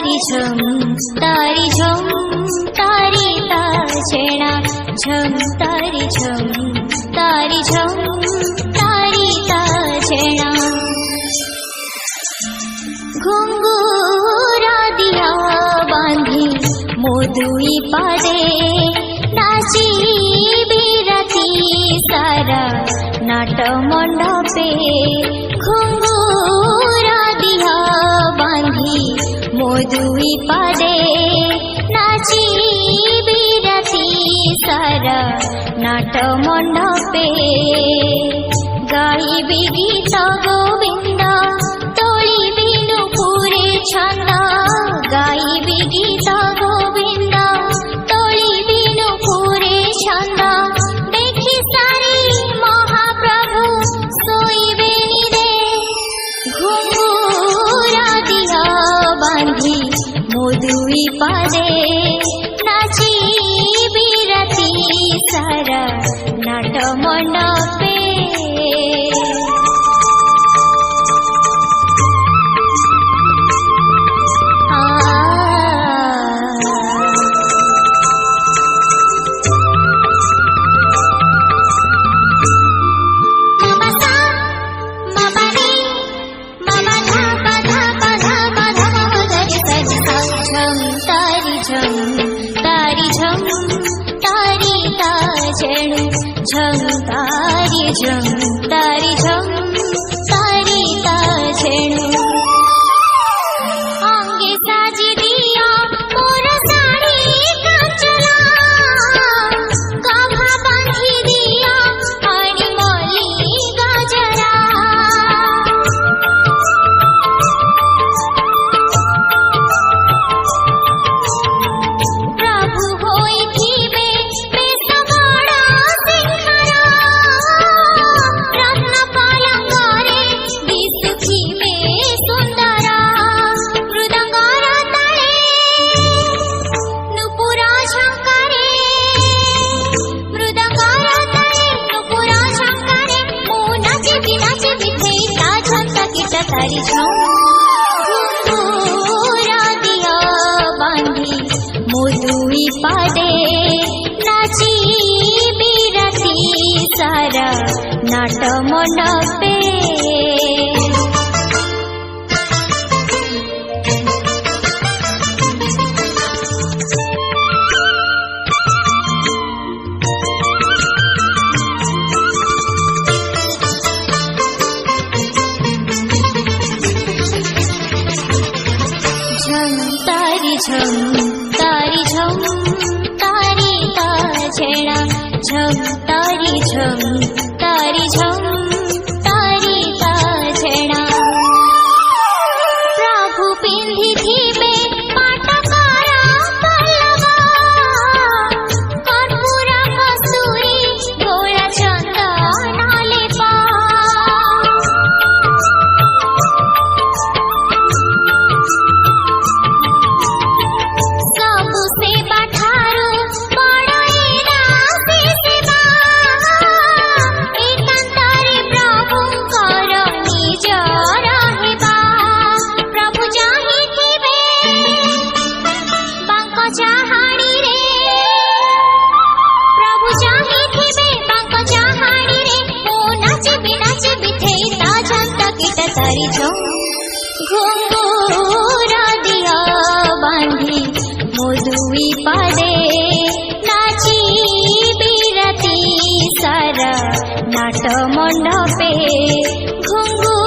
तारी झम तारी ताजेणा झम तारी झम तारी ताजेणा घुंगुरा दिया बांधी मोदुई पादे नाची बिराती सारा नाट मंडपे घुंगुरा दिया बांधी मोदुई पादे नाची बिराती सारा नाट मंडपे गाइबी गीत गोविंद तोली बिनु पूरे छंद गाइबी गीत गोविंद तोली बिनु पूरे छंद देखी सारी महाप्रभु सोईबे निरे घुंगुरा दिया बांधी मोदुई पादे नाची बिराती सारा नाट मंडपे झम तारी झम तारी ताजेणु अंगे साजी दिया मोर साड़ी कांचना गाभा बांधी दिया पानी मोली गाजरा प्रभु होई थीबे तारी झम घुंगुरा दिया बांधी मोदुई पादे नाची बिराती सारा नाट मंडपे झम तारी झम तारी ताजेणा झम तारी झम तारी ताजेणा प्रभु पिंधी थीबे पाटकारा पल्लवा कर्पूरा कस्तूरी गोला चंदन लेपा तारी झम घुंगुरा दिया बांधी मोदुई पादे नाची बिराती सारा नाट मंडपे घुंगुरा